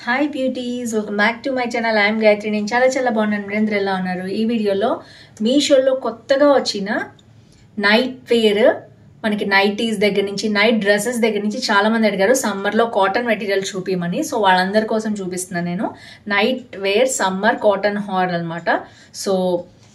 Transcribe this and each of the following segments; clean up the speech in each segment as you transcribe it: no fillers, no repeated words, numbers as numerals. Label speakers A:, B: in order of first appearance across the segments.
A: Hi beauties, welcome back to my channel. I'm Gayatri. నేను చాలా బాగున్నాను. మీరందరూ ఎలా ఉన్నారు? ఈ వీడియోలో మీషోలో కొత్తగా వచ్చిన నైట్ వేర్, మనకి నైటీస్ దగ్గర నుంచి నైట్ డ్రెస్సెస్ దగ్గర నుంచి చాలా మంది అడిగారు సమ్మర్లో కాటన్ మెటీరియల్ చూపించమని. సో వాళ్ళందరి కోసం చూపిస్తున్నాను నేను night wear summer cotton haul అనమాట. So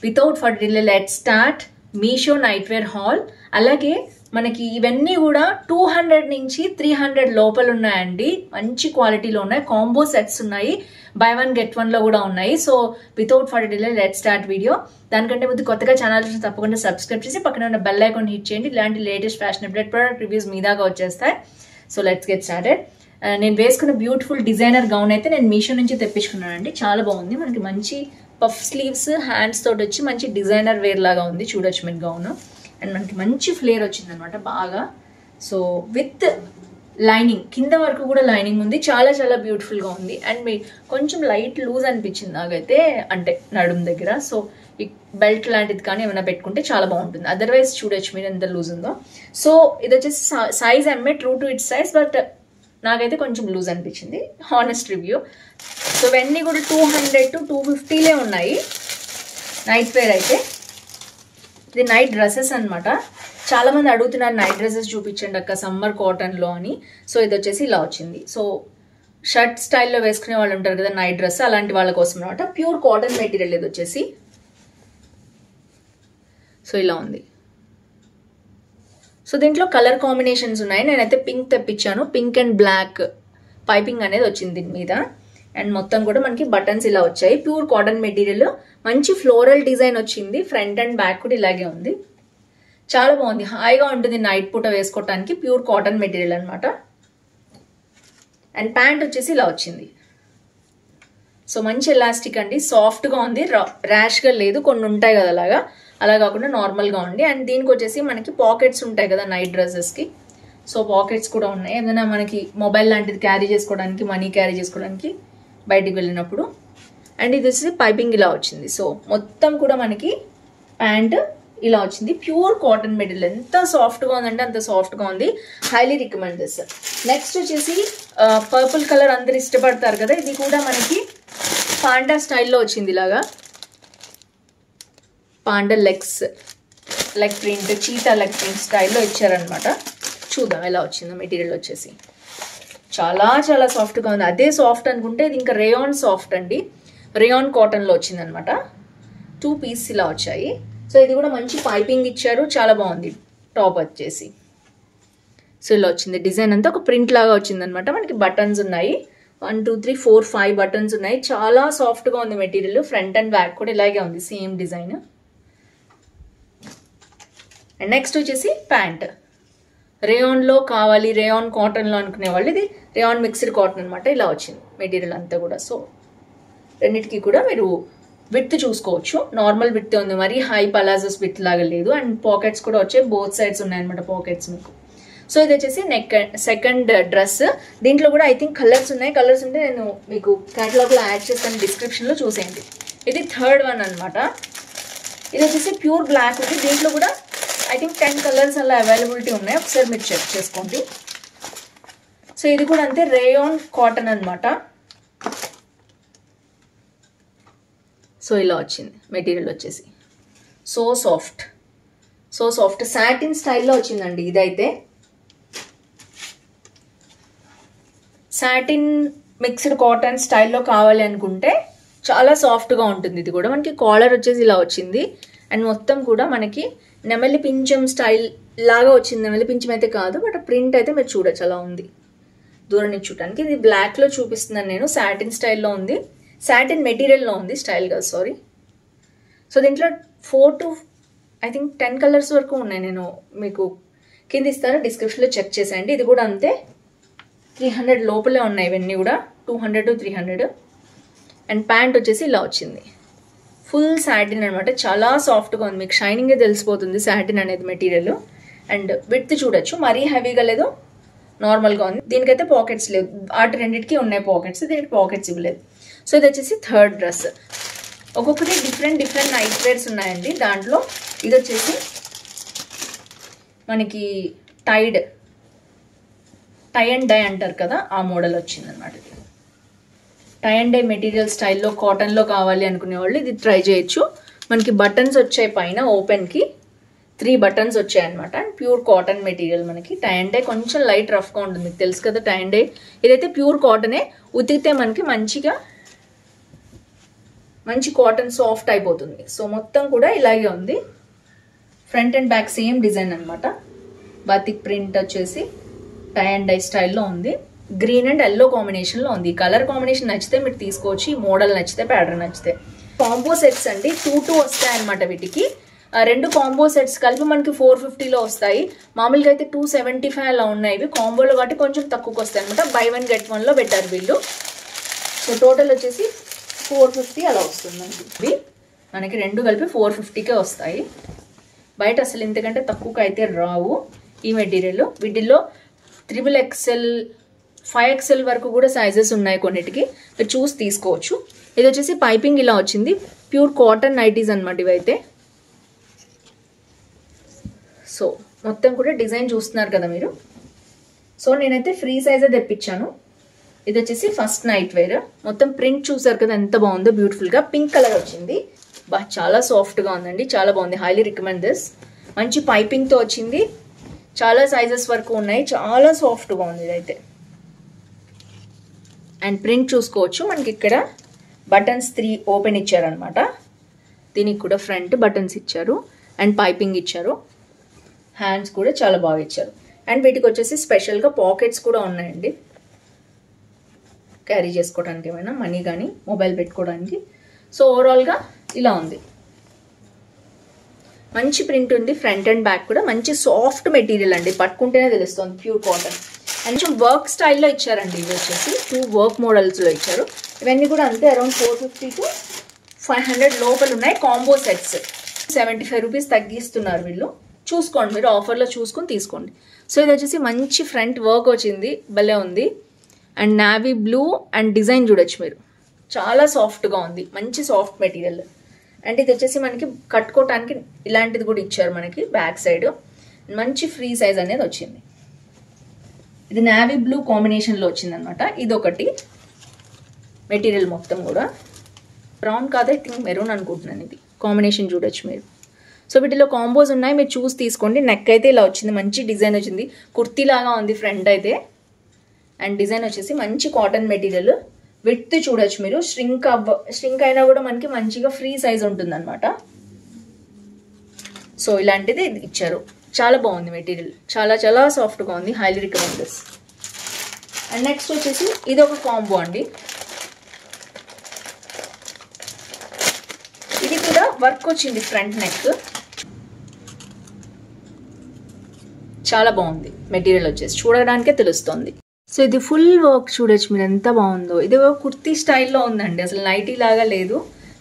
A: without for delay let's start Meesho night wear haul. అలాగే మనకి ఇవన్నీ కూడా 200 నుంచి 300 లోపల ఉన్నాయండి. మంచి క్వాలిటీలో ఉన్నాయి. కాంబో సెట్స్ ఉన్నాయి, బై వన్ గెట్ వన్ లో కూడా ఉన్నాయి. So without for delay let start video. దానికంటే ముందు కొత్తగా ఛానల్ తప్పకుండా సబ్స్క్రైబ్ చేసి పక్కన ఉన్న బెల్ ఐకాన్ హిట్ చేయండి. ఇలాంటి latest fashion update product reviews మీ దాకా వచ్చేస్తాయి. So let's get started. నేను వేసుకున్న బ్యూటిఫుల్ డిజైనర్ గౌన్ అయితే నేను మీషో నుంచి తెప్పించుకున్నానండి. చాలా బాగుంది. మనకి మంచి పఫ్ స్లీవ్స్ హ్యాండ్స్ తోటి వచ్చి మంచి డిజైనర్ వేర్ లాగా ఉంది. చూడొచ్చు మీరు గౌన్. అండ్ మనకి మంచి ఫ్లేర్ వచ్చింది అనమాట బాగా. సో విత్ లైనింగ్, కింద వరకు కూడా లైనింగ్ ఉంది. చాలా బ్యూటిఫుల్గా ఉంది. అండ్ మీ కొంచెం లైట్ లూజ్ అనిపించింది నాకైతే, అంటే నడుము దగ్గర. సో ఈ బెల్ట్ లాంటిది కానీ ఏమైనా పెట్టుకుంటే చాలా బాగుంటుంది. అదర్వైజ్ చూడొచ్చు మీరు ఎంత లూజ్ ఉందో. సో ఇది వచ్చేసి size MA, true to it size, but నాకైతే కొంచెం లూజ్ అనిపించింది. Honest review. సో ఇవన్నీ కూడా 200 to 250లే ఉన్నాయి నైట్ వేర్ అయితే. ఇది నైట్ డ్రెస్సెస్ అనమాట. చాలా మంది అడుగుతున్నారు నైట్ డ్రెస్సెస్ చూపించండి అక్క సమ్మర్ కాటన్లో అని. సో ఇది వచ్చేసి ఇలా వచ్చింది. సో షర్ట్ స్టైల్లో వేసుకునే వాళ్ళు ఉంటారు కదా నైట్ డ్రెస్, అలాంటి వాళ్ళ కోసం అనమాట. ప్యూర్ కాటన్ మెటీరియల్ ఇది వచ్చేసి. సో ఇలా ఉంది. సో దీంట్లో కలర్ కాంబినేషన్స్ ఉన్నాయి. నేనైతే పింక్ తెప్పించాను. పింక్ అండ్ బ్లాక్ పైపింగ్ అనేది వచ్చింది దీని మీద. అండ్ మొత్తం కూడా మనకి బటన్స్ ఇలా వచ్చాయి. ప్యూర్ కాటన్ మెటీరియల్, మంచి ఫ్లోరల్ డిజైన్ వచ్చింది. ఫ్రంట్ అండ్ బ్యాక్ కూడా ఇలాగే ఉంది. చాలా బాగుంది. హాయిగా ఉంటుంది నైట్ పూట వేసుకోవటానికి. ప్యూర్ కాటన్ మెటీరియల్ అనమాట. అండ్ ప్యాంట్ వచ్చేసి ఇలా వచ్చింది. సో మంచి ఎలాస్టిక్ అండి, సాఫ్ట్గా ఉంది, ర్యాష్గా లేదు. కొన్ని ఉంటాయి కదా అలాగా, అలా కాకుండా నార్మల్గా ఉంది. అండ్ దీనికి వచ్చేసి మనకి పాకెట్స్ ఉంటాయి కదా నైట్ డ్రెస్సెస్కి. సో పాకెట్స్ కూడా ఉన్నాయి. ఏదైనా మనకి మొబైల్ లాంటిది క్యారీ చేసుకోవడానికి, మనీ క్యారీ చేసుకోవడానికి బయటికి వెళ్ళినప్పుడు. అండ్ ఇది వచ్చేసి పైపింగ్ ఇలా వచ్చింది. సో మొత్తం కూడా మనకి ప్యాంట్ ఇలా వచ్చింది. Pure cotton material. ఎంత సాఫ్ట్గా ఉందంటే అంత సాఫ్ట్గా ఉంది. Highly recommend this. నెక్స్ట్ వచ్చేసి పర్పుల్ కలర్ అందరు ఇష్టపడతారు కదా. ఇది కూడా మనకి పాండా స్టైల్లో వచ్చింది. ఇలాగా panda leg print, cheetah leg print స్టైల్లో ఇచ్చారనమాట. చూద్దాం ఎలా వచ్చిందో. మెటీరియల్ వచ్చేసి చాలా సాఫ్ట్గా ఉంది. అదే సాఫ్ట్ అనుకుంటే ఇది ఇంకా రేయాన్ సాఫ్ట్ అండి. రేయాన్ కాటన్లో వచ్చింది అనమాట. 2 పీస్ ఇలా వచ్చాయి. సో ఇది కూడా మంచి పైపింగ్ ఇచ్చారు. చాలా బాగుంది. టాప్ వచ్చేసి సో ఇలా వచ్చింది. డిజైన్ అంతా ఒక ప్రింట్ లాగా వచ్చింది అనమాట. మనకి బటన్స్ ఉన్నాయి. 1 2 3 4 5 బటన్స్ ఉన్నాయి. చాలా సాఫ్ట్గా ఉంది మెటీరియల్. ఫ్రంట్ అండ్ బ్యాక్ కూడా ఇలాగే ఉంది, సేమ్ డిజైన్. అండ్ నెక్స్ట్ వచ్చేసి ప్యాంట్. రేయాన్లో కావాలి, రేయాన్ కాటన్లో అనుకునే వాళ్ళు ఇది రేయాన్ మిక్స్డ్ కాటన్ అనమాట. ఇలా వచ్చింది మెటీరియల్ అంతా కూడా. సో రెండింటికి కూడా మీరు విడ్త్ చూసుకోవచ్చు. నార్మల్ విడ్త్ ఉంది, మరి హై పలాజోస్ విడ్త్ లాగా లేదు. అండ్ పాకెట్స్ కూడా వచ్చాయి. బోత్ సైడ్స్ ఉన్నాయన్నమాట పాకెట్స్ మీకు. సో ఇది వచ్చేసి సెకండ్ డ్రెస్. దీంట్లో కూడా ఐ థింక్ కలర్స్ ఉన్నాయి. కలర్స్ ఉంటే నేను మీకు క్యాటలాగ్లో యాడ్ చేస్తాను, డిస్క్రిప్షన్లో చూసేయండి. ఇది థర్డ్ వన్ అనమాట. ఇది వచ్చేసి ప్యూర్ బ్లాక్ ఉంది. దీంట్లో కూడా ఐ థింక్ 10 కలర్స్ అలా అవైలబిలిటీ ఉన్నాయి. ఒకసారి మీరు చెక్ చేసుకోండి. సో ఇది కూడా అంతే, రేయాన్ కాటన్ అనమాట. సో ఇలా వచ్చింది మెటీరియల్ వచ్చేసి. సో సాఫ్ట్ సాటిన్ స్టైల్లో వచ్చిందండి. ఇదైతే సాటిన్ మిక్స్డ్ కాటన్ స్టైల్లో కావాలి అనుకుంటే చాలా సాఫ్ట్గా ఉంటుంది. ఇది కూడా మనకి కాలర్ వచ్చేసి ఇలా వచ్చింది. అండ్ మొత్తం కూడా మనకి నెమలి పించం స్టైల్ లాగా వచ్చింది. నెమలి పించం అయితే కాదు, బట్ ప్రింట్ అయితే మీరు చూడొచ్చు అలా ఉంది దూరం నుంచి చూడడానికి. ఇది బ్లాక్లో చూపిస్తున్నాను నేను. సాటిన్ స్టైల్లో ఉంది, సాటిన్ మెటీరియల్లో ఉంది, స్టైల్ కాదు, సారీ. సో దీంట్లో 4 to ఐ థింక్ 10 కలర్స్ వరకు ఉన్నాయి. నేను మీకు కింద ఇస్తాను, డిస్క్రిప్షన్లో చెక్ చేసేయండి. ఇది కూడా అంతే, 300 లోపలే ఉన్నాయి ఇవన్నీ కూడా. 200 to 300. అండ్ ప్యాంట్ వచ్చేసి ఇలా వచ్చింది. ఫుల్ సాటిన్ అనమాట. చాలా సాఫ్ట్గా ఉంది. మీకు షైనింగే తెలిసిపోతుంది సాటిన్ అనేది మెటీరియల్. అండ్ విడ్త్ చూడొచ్చు, మరీ హెవీగా లేదు, నార్మల్గా ఉంది. దీనికైతే పాకెట్స్ లేవు. వాటి రెండింటికి ఉన్నాయి పాకెట్స్, దీనికి పాకెట్స్ ఇవ్వలేదు. సో ఇది వచ్చేసి థర్డ్ డ్రెస్. ఒక్కొక్కటి డిఫరెంట్ నైట్ వేర్స్ ఉన్నాయండి. దాంట్లో ఇది వచ్చేసి మనకి టై అండ్ డై అంటారు కదా, ఆ మోడల్ వచ్చింది అనమాట. టై అండ్ డై మెటీరియల్ స్టైల్లో కాటన్లో కావాలి అనుకునే వాళ్ళు ఇది ట్రై చేయొచ్చు. మనకి బటన్స్ వచ్చాయి పైన, ఓపెన్కి 3 బటన్స్ వచ్చాయి అనమాట. And pure cotton material. మనకి టై అండ్ డై కొంచెం లైట్ రఫ్గా ఉంటుంది, మీకు తెలుసు కదా టై అండ్ డై. ఇదైతే ప్యూర్ కాటనే, ఉతికితే మనకి మంచి కాటన్ సాఫ్ట్ అయిపోతుంది. సో మొత్తం కూడా ఇలాగే ఉంది. Front and back same design అనమాట. బాతిక్ ప్రింట్ వచ్చేసి టై అండ్ డై స్టైల్లో ఉంది. గ్రీన్ అండ్ ఎల్లో కాంబినేషన్లో ఉంది. కలర్ కాంబినేషన్ నచ్చితే మీరు తీసుకోవచ్చు, ఈ మోడల్ నచ్చితే, ప్యాటర్న్ నచ్చితే. కాంబో సెట్స్ అండి, 2 వస్తాయి అనమాట వీటికి. 2 కాంబో సెట్స్ కలిపి మనకి 450లో వస్తాయి. మామూలుగా అయితే 275 అలా ఉన్నాయి. ఇవి కాంబోలో కాబట్టి కొంచెం తక్కువకి వస్తాయి అనమాట. బై 1 get 1లో పెట్టారు వీళ్ళు. సో టోటల్ వచ్చేసి 450 అలా వస్తుంది. ఇవి మనకి 2 కలిపి 450కే వస్తాయి. బయట అసలు ఇంతకంటే తక్కువకి అయితే రావు ఈ మెటీరియల్. వీటిల్లో XXL 5XL వరకు కూడా సైజెస్ ఉన్నాయి కొన్నిటికి, మీరు చూసి తీసుకోవచ్చు. ఇది వచ్చేసి పైపింగ్ ఇలా వచ్చింది. ప్యూర్ కాటన్ నైటీస్ అనమాట ఇవైతే. సో మొత్తం కూడా డిజైన్ చూస్తున్నారు కదా మీరు. సో నేనైతే ఫ్రీ సైజే తెప్పించాను. ఇది వచ్చేసి ఫస్ట్ నైట్ వేర్. మొత్తం ప్రింట్ చూసారు కదా ఎంత బాగుందో, బ్యూటిఫుల్గా పింక్ కలర్ వచ్చింది. చాలా సాఫ్ట్గా ఉందండి, చాలా బాగుంది. Highly recommend this. మంచి పైపింగ్తో వచ్చింది. చాలా సైజెస్ వరకు ఉన్నాయి, చాలా సాఫ్ట్గా ఉంది ఇదైతే. అండ్ ప్రింట్ చూసుకోవచ్చు. మనకి ఇక్కడ బటన్స్ 3 ఓపెన్ ఇచ్చారనమాట. దీనికి కూడా ఫ్రంట్ బటన్స్ ఇచ్చారు అండ్ పైపింగ్ ఇచ్చారు. హ్యాండ్స్ కూడా చాలా బాగా ఇచ్చారు. అండ్ వీటికి వచ్చేసి స్పెషల్గా పాకెట్స్ కూడా ఉన్నాయండి, క్యారీ చేసుకోవడానికి, ఏమైనా మనీ కానీ మొబైల్ పెట్టుకోవడానికి. సో ఓవరాల్గా ఇలా ఉంది. మంచి ప్రింట్ ఉంది. ఫ్రంట్ అండ్ బ్యాక్ కూడా మంచి సాఫ్ట్ మెటీరియల్ అండి, పట్టుకుంటేనే తెలుస్తుంది ప్యూర్ కాటన్. అండ్ కొంచెం వర్క్ స్టైల్లో ఇచ్చారండి. ఇవి వచ్చేసి 2 వర్క్ మోడల్స్లో ఇచ్చారు. ఇవన్నీ కూడా అంతే, అరౌండ్ 450 to 500 లోపల ఉన్నాయి. కాంబో సెట్స్ 75 రూపీస్ తగ్గిస్తున్నారు వీళ్ళు. చూసుకోండి మీరు, ఆఫర్లో చూసుకొని తీసుకోండి. సో ఇది వచ్చేసి మంచి ఫ్రంట్ వర్క్ వచ్చింది, భలే ఉంది. And navy blue and design చూడొచ్చు మీరు, చాలా సాఫ్ట్గా ఉంది, మంచి సాఫ్ట్ మెటీరియల్. అండ్ ఇది వచ్చేసి మనకి కట్టుకోవటానికి ఇలాంటిది కూడా ఇచ్చారు మనకి బ్యాక్ సైడ్. మంచి ఫ్రీ సైజ్ అనేది వచ్చింది. ఇది నావీ బ్లూ కాంబినేషన్లో వచ్చింది అనమాట. ఇది ఒకటి మెటీరియల్ మొత్తం కూడా బ్రౌన్ కాదు, ఐ థింక్ మెరూన్ అనుకుంటున్నాను. ఇది కాంబినేషన్ చూడొచ్చు మీరు. సో వీటిలో కాంబోస్ ఉన్నాయి, మీరు చూసి తీసుకోండి. నెక్ అయితే ఇలా వచ్చింది, మంచి డిజైన్ వచ్చింది, కుర్తీ లాగా ఉంది ఫ్రంట్ అయితే. అండ్ డిజైన్ వచ్చేసి మంచి కాటన్ మెటీరియల్. విడ్త్ చూడొచ్చు మీరు, స్ట్రింక్ అయినా కూడా మనకి మంచిగా ఫ్రీ సైజ్ ఉంటుంది అనమాట. సో ఇలాంటిది ఇచ్చారు, చాలా బాగుంది మెటీరియల్, చాలా చాలా సాఫ్ట్గా ఉంది. Highly recommend this. And next వచ్చేసి ఇది ఒక కాంబో అండి. ఇది కూడా వర్క్ వచ్చింది ఫ్రంట్ నెక్, చాలా బాగుంది మెటీరియల్ వచ్చేసి, చూడడానికే తెలుస్తుంది. సో ఇది ఫుల్ వర్క్ చూడొచ్చు మీరు ఎంత బాగుందో. ఇది కుర్తీ స్టైల్లో ఉందండి, అసలు నైటీ లాగా లేదు,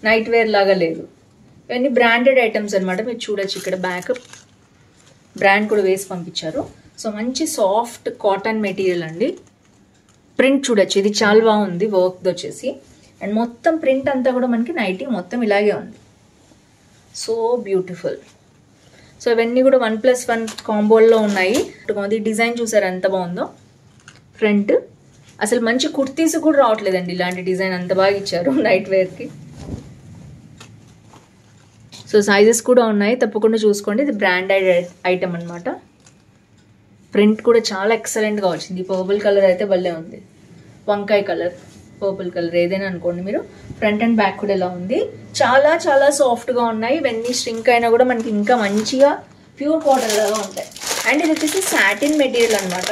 A: నైట్ వేర్ లాగా లేదు. ఇవన్నీ బ్రాండెడ్ ఐటమ్స్ అనమాట. మీరు చూడొచ్చు ఇక్కడ బ్యాక్ బ్రాండ్ కూడా వేసి పంపించారు. సో మంచి సాఫ్ట్ కాటన్ మెటీరియల్ అండి. ప్రింట్ చూడొచ్చు, ఇది చాలా బాగుంది వర్క్ వచ్చేసి. అండ్ మొత్తం ప్రింట్ అంతా కూడా మనకి నైటీ మొత్తం ఇలాగే ఉంది, సో బ్యూటిఫుల్. సో ఇవన్నీ కూడా 1+1 కాంబోల్లో ఉన్నాయి. డిజైన్ చూసారు ఎంత బాగుందో ఫ్రంట్. అసలు మంచి కుర్తీస్ కూడా రావట్లేదండి ఇలాంటి డిజైన్, అంత బాగా ఇచ్చారు నైట్ వేర్కి. సో సైజెస్ కూడా ఉన్నాయి, తప్పకుండా చూసుకోండి. ఇది బ్రాండెడ్ ఐటమ్ అనమాట. ప్రింట్ కూడా చాలా ఎక్సలెంట్గా వచ్చింది. పర్పుల్ కలర్ అయితే భలే ఉంది, వంకాయ కలర్, పర్పుల్ కలర్ ఏదైనా అనుకోండి మీరు. ఫ్రంట్ అండ్ బ్యాక్ కూడా ఇలా ఉంది, చాలా చాలా సాఫ్ట్గా ఉన్నాయి. ఇవన్నీ స్ట్రింక్ అయినా కూడా మనకి ఇంకా మంచిగా ప్యూర్ కాటన్ లాగా ఉంటాయి. అండ్ ఇది వచ్చేసి సాటిన్ మెటీరియల్ అనమాట.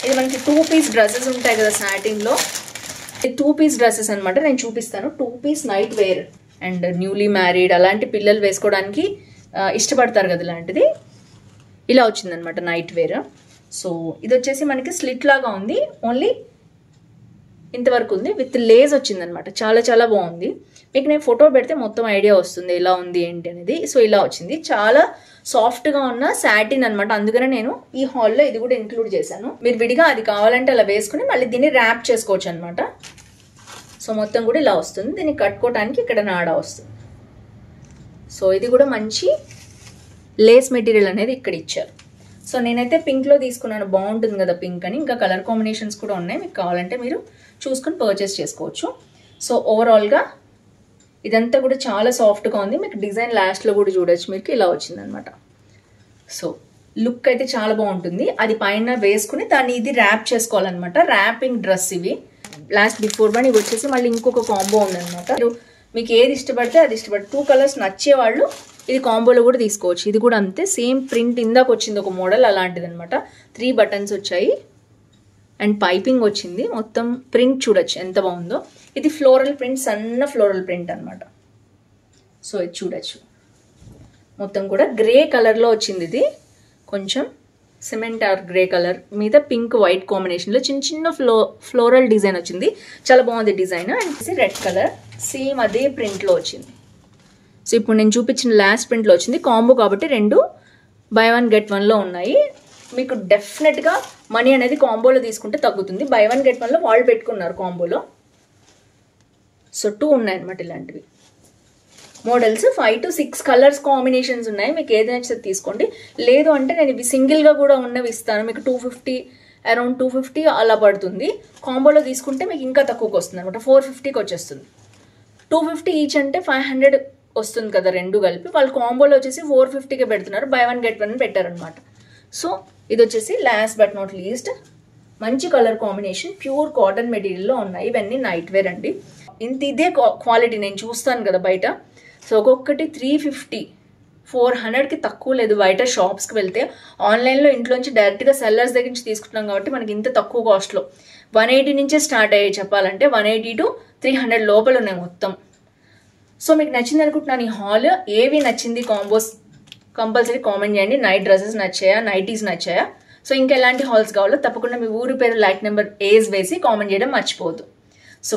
A: ఇది మనకి 2 పీస్ డ్రెస్సెస్ ఉంటాయి కదా సాటిన్లో, ఇది 2 పీస్ డ్రెస్సెస్ అనమాట. నేను చూపిస్తాను. 2 piece night wear and newly married అలాంటి పిల్లలు వేసుకోవడానికి ఇష్టపడతారు కదా, ఇలాంటిది ఇలా వచ్చిందనమాట నైట్ వేర్. సో ఇది వచ్చేసి మనకి స్లిట్ లాగా ఉంది, ఓన్లీ ఇంతవరకు ఉంది, విత్ లేస్ వచ్చిందనమాట. చాలా చాలా బాగుంది. మీకు నేను ఫోటో పెడితే మొత్తం ఐడియా వస్తుంది ఎలా ఉంది ఏంటి అనేది. సో ఇలా వచ్చింది, చాలా సాఫ్ట్గా ఉన్న సాటిన్ అనమాట. అందుకనే నేను ఈ హాల్లో ఇది కూడా ఇంక్లూడ్ చేశాను. మీరు విడిగా అది కావాలంటే అలా వేసుకుని మళ్ళీ దీన్ని ర్యాప్ చేసుకోవచ్చు అనమాట. సో మొత్తం కూడా ఇలా వస్తుంది. దీన్ని కట్టుకోవడానికి ఇక్కడ నాడా వస్తుంది. సో ఇది కూడా మంచి లేస్ మెటీరియల్ అనేది ఇక్కడ ఇచ్చారు. సో నేనైతే పింక్లో తీసుకున్నాను, బాగుంటుంది కదా పింక్ అని. ఇంకా కలర్ కాంబినేషన్స్ కూడా ఉన్నాయి, మీకు కావాలంటే మీరు చూసుకొని పర్చేస్ చేసుకోవచ్చు. సో ఓవరాల్గా ఇదంతా కూడా చాలా సాఫ్ట్గా ఉంది. మీకు డిజైన్ లాస్ట్లో కూడా చూడొచ్చు, మీకు ఇలా వచ్చిందనమాట. సో లుక్ అయితే చాలా బాగుంటుంది. అది పైన వేసుకుని దాన్ని ఇది ర్యాప్ చేసుకోవాలన్నమాట. ర్యాపింగ్ డ్రెస్ ఇవి. లాస్ట్ బిఫోర్ వన్ ఇవి వచ్చేసి మళ్ళీ ఇంకొక కాంబో ఉందన్నమాట. మీకు ఏది ఇష్టపడితే అది ఇష్టపడితే 2 కలర్స్ నచ్చేవాళ్ళు ఇది కాంబోలో కూడా తీసుకోవచ్చు. ఇది కూడా అంతే, సేమ్ ప్రింట్ ఇందాక వచ్చింది ఒక మోడల్ అలాంటిది అనమాట. 3 బటన్స్ వచ్చాయి అండ్ పైపింగ్ వచ్చింది. మొత్తం ప్రింట్ చూడొచ్చు ఎంత బాగుందో. ఇది ఫ్లోరల్ ప్రింట్, సన్న ఫ్లోరల్ ప్రింట్ అనమాట. సో ఇది చూడొచ్చు, మొత్తం కూడా గ్రే కలర్లో వచ్చింది. ఇది కొంచెం సిమెంట్ ఆర్ గ్రే కలర్ మీద పింక్ వైట్ కాంబినేషన్లో చిన్న చిన్న ఫ్లోరల్ డిజైన్ వచ్చింది. చాలా బాగుంది design. And red colour same అదే ప్రింట్లో వచ్చింది. సో ఇప్పుడు నేను చూపించిన లాస్ట్ ప్రింట్లో వచ్చింది. కాంబో కాబట్టి 2 బై 1 గెట్ 1లో ఉన్నాయి. మీకు డెఫినెట్గా మనీ అనేది కాంబోలో తీసుకుంటే తగ్గుతుంది. బై 1 గెట్ 1లో వాళ్ళు పెట్టుకున్నారు కాంబోలో. సో 2 ఉన్నాయన్నమాట ఇలాంటివి మోడల్స్. 5 to 6 కలర్స్ కాంబినేషన్స్ ఉన్నాయి. మీకు ఏది నచ్చితే తీసుకోండి. లేదు అంటే నేను ఇవి సింగిల్గా కూడా ఉన్నవి ఇస్తాను. మీకు 250 అరౌండ్ 250 అలా పడుతుంది. కాంబోలో తీసుకుంటే మీకు ఇంకా తక్కువకి వస్తుంది అనమాట. 450కి వచ్చేస్తుంది. 250 ఈచ్ అంటే 500 వస్తుంది కదా రెండు కలిపి. వాళ్ళు కాంబోలో వచ్చేసి 450కే పెడుతున్నారు. బై 1 గెట్ 1 పెట్టారనమాట. సో ఇది వచ్చేసి లాస్ట్ బట్ నాట్ లీస్ట్ మంచి కలర్ కాంబినేషన్, ప్యూర్ కాటన్ మెటీరియల్లో ఉన్నాయి. ఇవన్నీ నైట్ వేర్ అండి. ఇదే క్వాలిటీ నేను చూస్తాను కదా బయట. సో ఒక్కొక్కటి 350 400కి తక్కువ లేదు. బయట షాప్స్కి వెళ్తే ఆన్లైన్లో ఇంట్లోంచి డైరెక్ట్గా సెల్లర్స్ దగ్గర నుంచి తీసుకుంటున్నాం కాబట్టి మనకి ఇంత తక్కువ కాస్ట్లో 180 నుంచే స్టార్ట్ అయ్యాయి చెప్పాలంటే. 180 to 300 లోపల ఉన్నాయి మొత్తం. సో మీకు నచ్చింది అనుకుంటున్నాను ఈ హాల్. ఏవి నచ్చింది కాంబోస్ కంపల్సరీ కామెంట్ చేయండి. నైట్ డ్రెస్సెస్ నచ్చాయా, నైటీస్ నచ్చాయా? సో ఇంకా ఎలాంటి హాల్స్ కావాలో తప్పకుండా మీ ఊరి పేరు, లైక్ నెంబర్, ఏజ్ వేసి కామెంట్ చేయడం మర్చిపోవద్దు. సో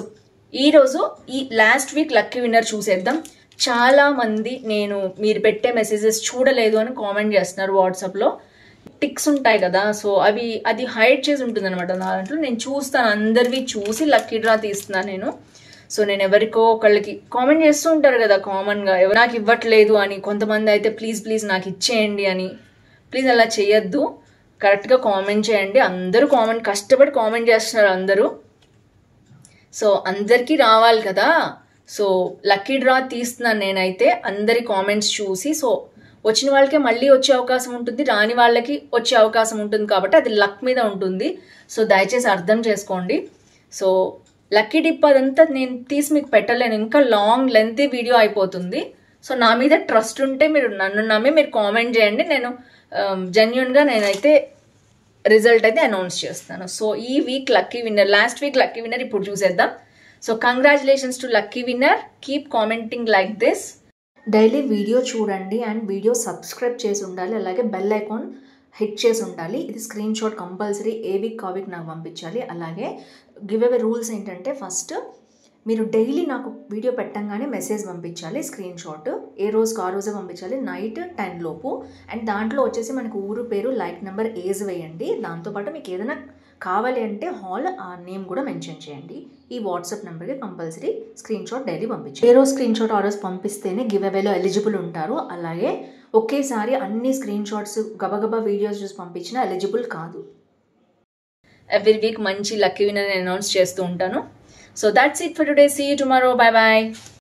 A: ఈరోజు ఈ లాస్ట్ వీక్ లక్కీ విన్నర్ చూసేద్దాం. చాలా మంది నేను మీరు పెట్టే మెసేజెస్ చూడలేదు అని కామెంట్ చేస్తున్నారు వాట్సాప్లో. టిక్స్ ఉంటాయి కదా, సో అది హైడ్ చేసి ఉంటుంది అనమాట దాంట్లో. నేను చూస్తాను, అందరివి చూసి లక్కీ డ్రా తీస్తున్నాను నేను. సో నేను ఎవరికో ఒకళ్ళకి కామెంట్ చేస్తూ ఉంటారు కదా కామన్గా, ఎవరు నాకు ఇవ్వట్లేదు అని. కొంతమంది అయితే ప్లీజ్ నాకు ఇచ్చేయండి అని. ప్లీజ్ అలా చేయొద్దు, కరెక్ట్గా కామెంట్ చేయండి. అందరూ కష్టపడి కామెంట్ చేస్తున్నారు అందరూ. సో అందరికీ రావాలి కదా. సో లక్కీ డ్రా తీస్తున్నాను నేనైతే అందరి కామెంట్స్ చూసి. సో వచ్చిన వాళ్ళకే మళ్ళీ వచ్చే అవకాశం ఉంటుంది, రాని వాళ్ళకి వచ్చే అవకాశం ఉంటుంది కాబట్టి అది లక్ మీద ఉంటుంది. సో దయచేసి అర్థం చేసుకోండి. సో లక్కీ డిప్ అదంతా నేను తీసి మీకు పెట్టలేను, ఇంకా లాంగ్ లెంతీ వీడియో అయిపోతుంది. సో నా మీద ట్రస్ట్ ఉంటే మీరు నన్ను నమ్మి మీరు కామెంట్ చేయండి. నేను జెన్యూన్గా నేనైతే రిజల్ట్ అయితే అనౌన్స్ చేస్తాను. సో ఈ week lucky winner, last week lucky winner ఇప్పుడు చూసేద్దాం. So congratulations to lucky winner. Keep commenting like this. Daily video చూడండి అండ్ వీడియో సబ్స్క్రైబ్ చేసి ఉండాలి. అలాగే బెల్ ఐకాన్ హిట్ చేసి ఉండాలి. ఇది స్క్రీన్ షాట్ కంపల్సరీ ఏ వీక్ ఆ వీక్ నాకు పంపించాలి. అలాగే గివ్ అవే రూల్స్ ఏంటంటే, ఫస్ట్ మీరు డైలీ నాకు వీడియో పెట్టంగానే మెసేజ్ పంపించాలి, స్క్రీన్ షాట్. ఏ రోజుకి ఆ రోజే పంపించాలి, నైట్ 10 లోపు. అండ్ దాంట్లో వచ్చేసి మనకు ఊరు పేరు, లైక్ నెంబర్, ఏజ్ వేయండి. దాంతోపాటు మీకు ఏదైనా కావాలి అంటే హాల్ ఆ నేమ్ కూడా మెన్షన్ చేయండి. ఈ వాట్సాప్ నెంబర్కి కంపల్సరీ స్క్రీన్ షాట్ డైలీ పంపించండి. ఏ రోజు స్క్రీన్ షాట్ ఆ రోజు పంపిస్తేనే గివ్ అవేలో ఎలిజిబుల్ ఉంటారు. అలాగే ఒకేసారి అన్ని స్క్రీన్ షాట్స్ గబగబా వీడియోస్ చూసి పంపించినా ఎలిజిబుల్ కాదు. ఎవ్రీ వీక్ మంచి లక్కీ విన్నర్ అనౌన్స్ చేస్తూ ఉంటాను. So that's it for today. See you tomorrow. Bye bye.